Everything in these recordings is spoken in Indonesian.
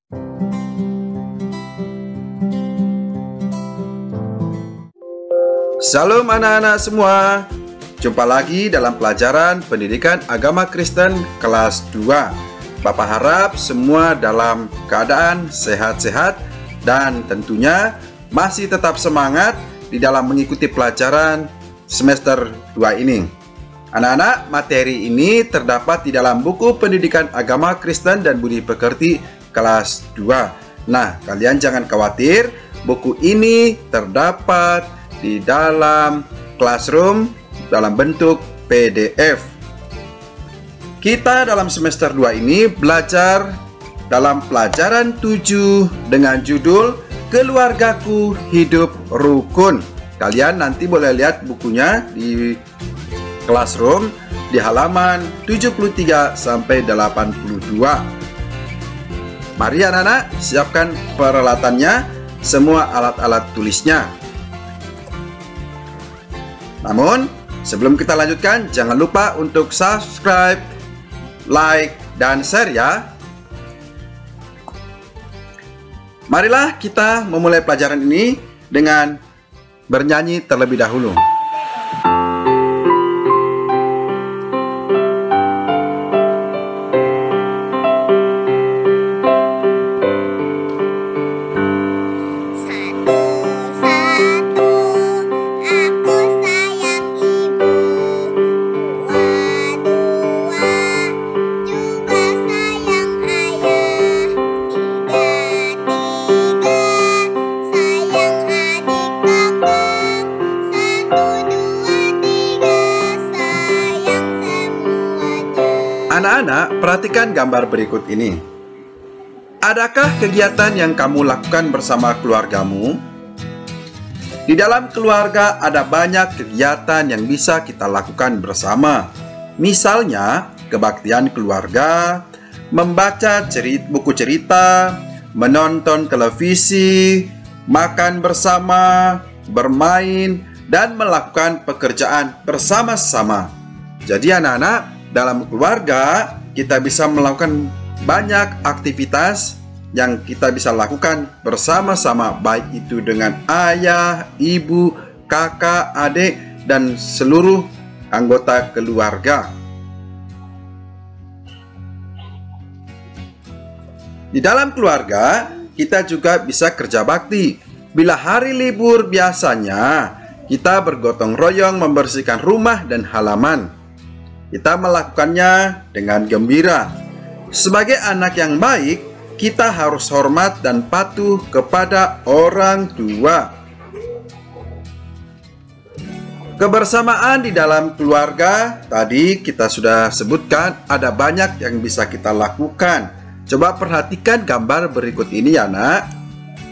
Salam anak-anak semua. Jumpa lagi dalam pelajaran Pendidikan Agama Kristen kelas 2. Bapak harap semua dalam keadaan sehat-sehat dan tentunya masih tetap semangat di dalam mengikuti pelajaran semester 2 ini. Anak-anak, materi ini terdapat di dalam buku Pendidikan Agama Kristen dan Budi Pekerti kelas 2. Nah, kalian jangan khawatir, buku ini terdapat di dalam classroom dalam bentuk PDF. Kita dalam semester 2 ini belajar dalam pelajaran 7 dengan judul Keluargaku Hidup Rukun. Kalian nanti boleh lihat bukunya di classroom di halaman 73 sampai 82. Mari anak-anak, siapkan peralatannya, semua alat-alat tulisnya. Namun, sebelum kita lanjutkan, jangan lupa untuk subscribe, like, dan share ya. Marilah kita memulai pelajaran ini dengan bernyanyi terlebih dahulu. Anak-anak, perhatikan gambar berikut ini. Adakah kegiatan yang kamu lakukan bersama keluargamu? Di dalam keluarga ada banyak kegiatan yang bisa kita lakukan bersama. Misalnya, kebaktian keluarga, membaca buku cerita, menonton televisi, makan bersama, bermain, dan melakukan pekerjaan bersama-sama. Jadi anak-anak, dalam keluarga, kita bisa melakukan banyak aktivitas yang kita bisa lakukan bersama-sama, baik itu dengan ayah, ibu, kakak, adik, dan seluruh anggota keluarga. Di dalam keluarga, kita juga bisa kerja bakti. Bila hari libur, biasanya kita bergotong royong membersihkan rumah dan halaman. Kita melakukannya dengan gembira. Sebagai anak yang baik, kita harus hormat dan patuh kepada orang tua. Kebersamaan di dalam keluarga, tadi kita sudah sebutkan ada banyak yang bisa kita lakukan. Coba perhatikan gambar berikut ini ya nak.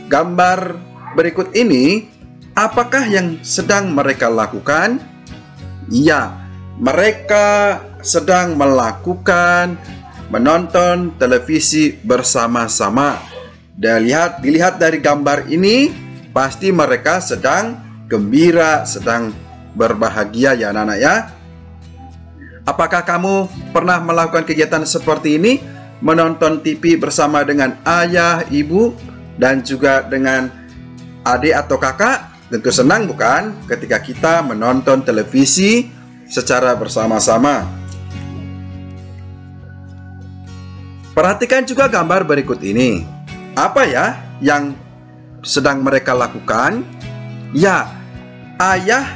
Gambar berikut ini, apakah yang sedang mereka lakukan? Iya, mereka sedang melakukan menonton televisi bersama-sama. Dilihat dari gambar ini, pasti mereka sedang gembira, sedang berbahagia ya anak-anak ya. Apakah kamu pernah melakukan kegiatan seperti ini? Menonton TV bersama dengan ayah, ibu, dan juga dengan adik atau kakak? Tentu senang bukan ketika kita menonton televisi secara bersama-sama. Perhatikan juga gambar berikut ini. Apa ya yang sedang mereka lakukan? Ya, ayah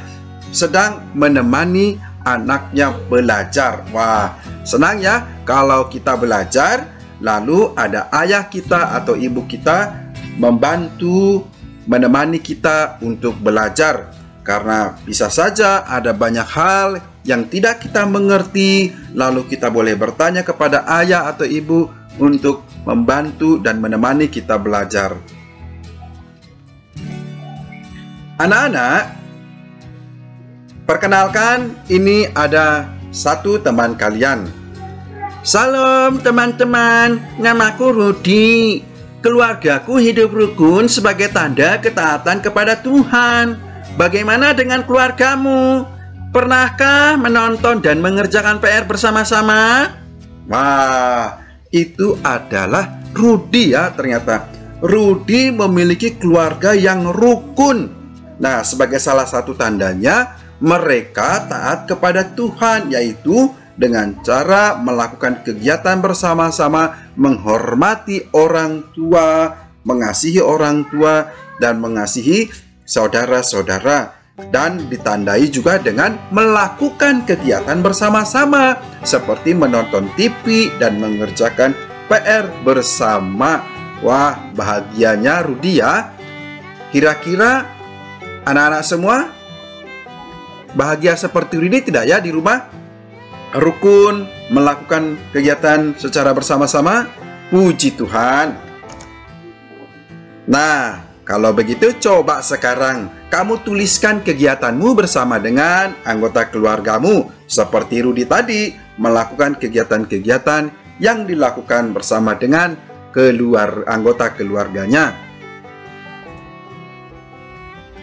sedang menemani anaknya belajar. Wah, senang ya kalau kita belajar, lalu ada ayah kita atau ibu kita membantu menemani kita untuk belajar. Karena bisa saja ada banyak hal yang tidak kita mengerti, lalu kita boleh bertanya kepada ayah atau ibu untuk membantu dan menemani kita belajar. Anak-anak, perkenalkan, ini ada satu teman kalian. Salam teman-teman, namaku Rudi. Keluargaku hidup rukun sebagai tanda ketaatan kepada Tuhan. Bagaimana dengan keluargamu? Pernahkah menonton dan mengerjakan PR bersama-sama? Wah, itu adalah Rudi ya, ternyata Rudi memiliki keluarga yang rukun. Nah, sebagai salah satu tandanya mereka taat kepada Tuhan, yaitu dengan cara melakukan kegiatan bersama-sama, menghormati orang tua, mengasihi orang tua, dan mengasihi saudara-saudara. Dan ditandai juga dengan melakukan kegiatan bersama-sama seperti menonton TV dan mengerjakan PR bersama. Wah, bahagianya Rudi ya. Kira-kira anak-anak semua bahagia seperti Rudi tidak ya di rumah? Rukun, melakukan kegiatan secara bersama-sama. Puji Tuhan. Nah, kalau begitu coba sekarang kamu tuliskan kegiatanmu bersama dengan anggota keluargamu. Seperti Rudi tadi, melakukan kegiatan-kegiatan yang dilakukan bersama dengan anggota keluarganya.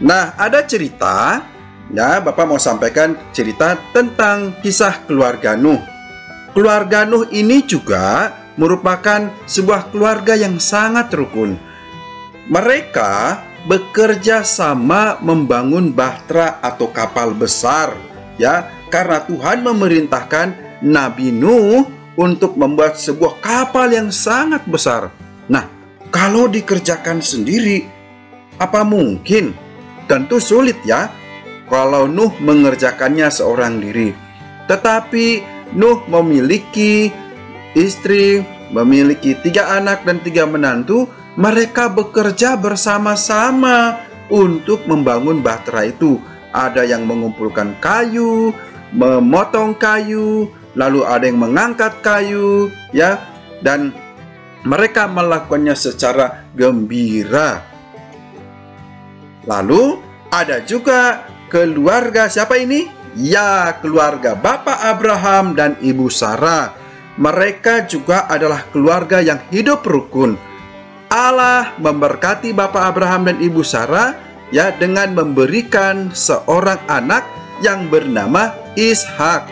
Nah, ada cerita, ya, Bapak mau sampaikan cerita tentang kisah keluarga Nuh. Keluarga Nuh ini juga merupakan sebuah keluarga yang sangat rukun. Mereka bekerja sama membangun bahtera atau kapal besar, ya, karena Tuhan memerintahkan Nabi Nuh untuk membuat sebuah kapal yang sangat besar. Nah, kalau dikerjakan sendiri, apa mungkin? Tentu sulit ya, kalau Nuh mengerjakannya seorang diri. Tetapi Nuh memiliki istri, memiliki 3 anak dan 3 menantu. Mereka bekerja bersama-sama untuk membangun bahtera itu. Ada yang mengumpulkan kayu, memotong kayu, lalu ada yang mengangkat kayu, ya, dan mereka melakukannya secara gembira. Lalu ada juga keluarga siapa ini? Ya, keluarga Bapak Abraham dan Ibu Sarah. Mereka juga adalah keluarga yang hidup rukun. Allah memberkati Bapak Abraham dan Ibu Sarah, ya, dengan memberikan seorang anak yang bernama Ishak.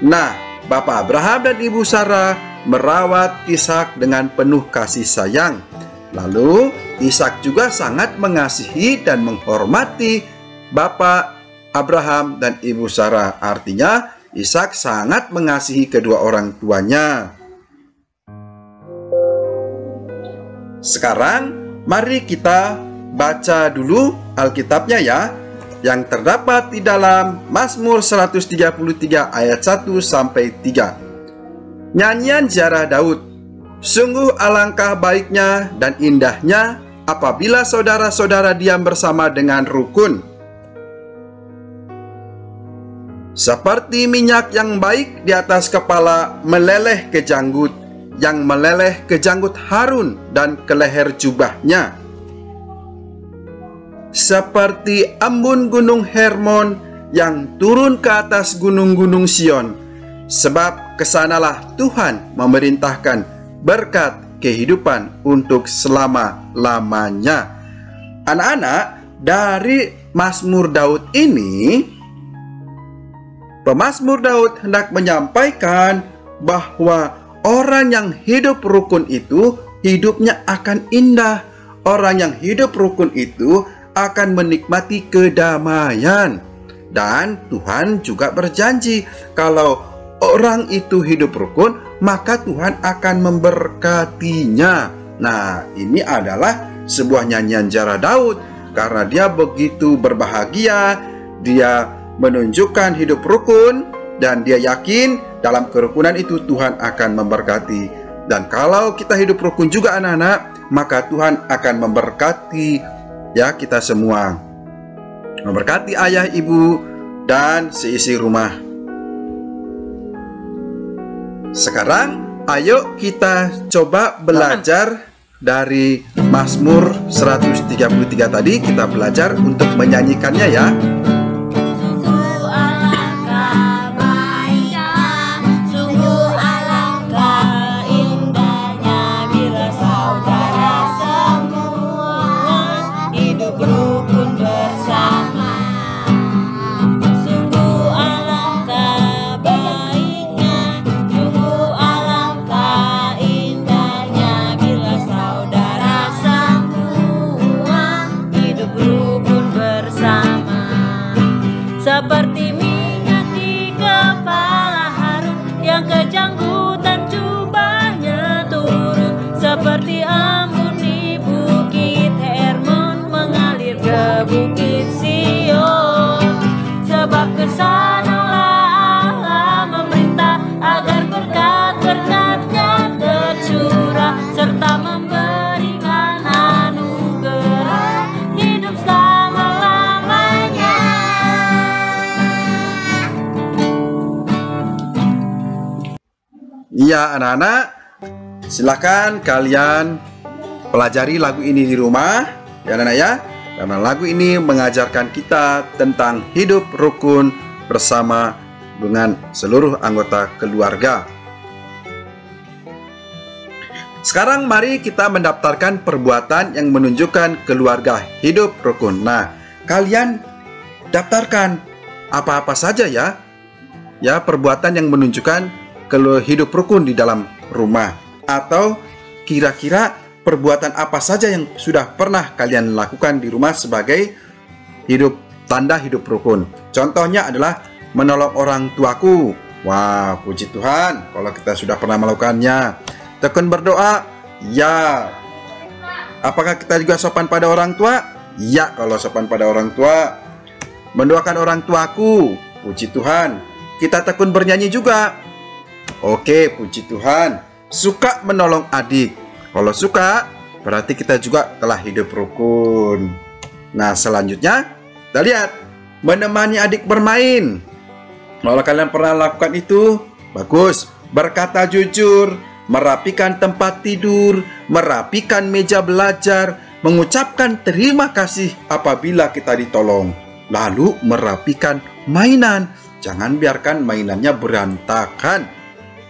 Nah, Bapak Abraham dan Ibu Sarah merawat Ishak dengan penuh kasih sayang. Lalu Ishak juga sangat mengasihi dan menghormati Bapak Abraham dan Ibu Sarah. Artinya Ishak sangat mengasihi kedua orang tuanya. Sekarang mari kita baca dulu Alkitabnya ya, yang terdapat di dalam Mazmur 133 ayat 1 sampai 3. Nyanyian ziarah Daud. Sungguh alangkah baiknya dan indahnya apabila saudara-saudara diam bersama dengan rukun. Seperti minyak yang baik di atas kepala meleleh ke janggut, yang meleleh ke janggut Harun dan ke leher jubahnya. Seperti embun gunung Hermon yang turun ke atas gunung-gunung Sion, sebab kesanalah Tuhan memerintahkan berkat kehidupan untuk selama-lamanya. Anak-anak, dari Mazmur Daud ini, pemazmur Daud hendak menyampaikan bahwa orang yang hidup rukun itu hidupnya akan indah. Orang yang hidup rukun itu akan menikmati kedamaian. Dan Tuhan juga berjanji kalau orang itu hidup rukun, maka Tuhan akan memberkatinya. Nah, ini adalah sebuah nyanyian ziarah Daud. Karena dia begitu berbahagia, dia menunjukkan hidup rukun, dan dia yakin dalam kerukunan itu Tuhan akan memberkati. Dan kalau kita hidup rukun juga anak-anak, maka Tuhan akan memberkati ya kita semua. Memberkati ayah, ibu, dan seisi rumah. Sekarang ayo kita coba belajar dari Mazmur 133 tadi. Kita belajar untuk menyanyikannya ya. Iya anak-anak, silakan kalian pelajari lagu ini di rumah ya anak-anak ya. Karena lagu ini mengajarkan kita tentang hidup rukun bersama dengan seluruh anggota keluarga. Sekarang mari kita mendaftarkan perbuatan yang menunjukkan keluarga hidup rukun. Nah, kalian daftarkan apa-apa saja ya. Ya, perbuatan yang menunjukkan hidup rukun di dalam rumah. Atau kira-kira perbuatan apa saja yang sudah pernah kalian lakukan di rumah sebagai tanda hidup rukun. Contohnya adalah menolong orang tuaku. Wah, puji Tuhan kalau kita sudah pernah melakukannya. Tekun berdoa, ya. Apakah kita juga sopan pada orang tua? Ya, kalau sopan pada orang tua. Mendoakan orang tuaku, puji Tuhan. Kita tekun bernyanyi juga. Oke, puji Tuhan. Suka menolong adik. Kalau suka, berarti kita juga telah hidup rukun. Nah, selanjutnya, kita lihat. Menemani adik bermain. Kalau kalian pernah lakukan itu, bagus. Berkata jujur, merapikan tempat tidur, merapikan meja belajar, mengucapkan terima kasih apabila kita ditolong. Lalu merapikan mainan. Jangan biarkan mainannya berantakan.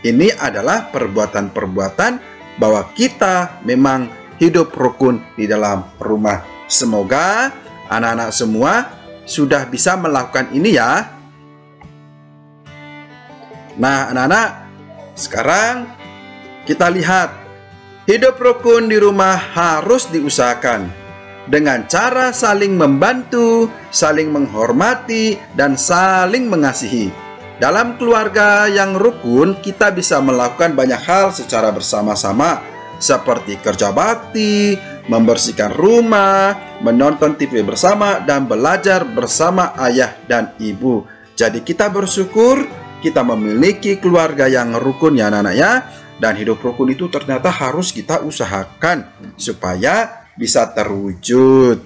Ini adalah perbuatan-perbuatan bahwa kita memang hidup rukun di dalam rumah. Semoga anak-anak semua sudah bisa melakukan ini ya. Nah, anak-anak, sekarang kita lihat hidup rukun di rumah harus diusahakan dengan cara saling membantu, saling menghormati, dan saling mengasihi. Dalam keluarga yang rukun, kita bisa melakukan banyak hal secara bersama-sama, seperti kerja bakti, membersihkan rumah, menonton TV bersama, dan belajar bersama ayah dan ibu. Jadi kita bersyukur kita memiliki keluarga yang rukun ya anak-anak ya. Dan hidup rukun itu ternyata harus kita usahakan supaya bisa terwujud.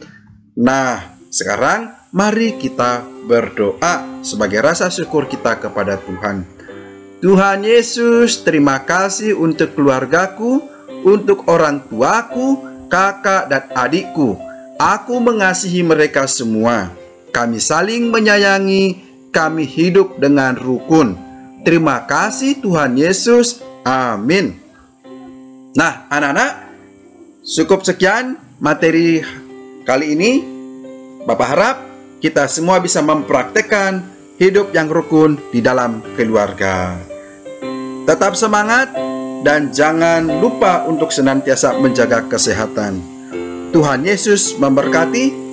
Nah, sekarang mari kita berdoa sebagai rasa syukur kita kepada Tuhan. Tuhan Yesus, terima kasih untuk keluargaku, untuk orang tuaku, kakak dan adikku. Aku mengasihi mereka semua. Kami saling menyayangi, kami hidup dengan rukun. Terima kasih Tuhan Yesus. Amin. Nah, anak-anak, cukup sekian materi kali ini. Bapak harap kita semua bisa mempraktekkan hidup yang rukun di dalam keluarga. Tetap semangat dan jangan lupa untuk senantiasa menjaga kesehatan. Tuhan Yesus memberkati.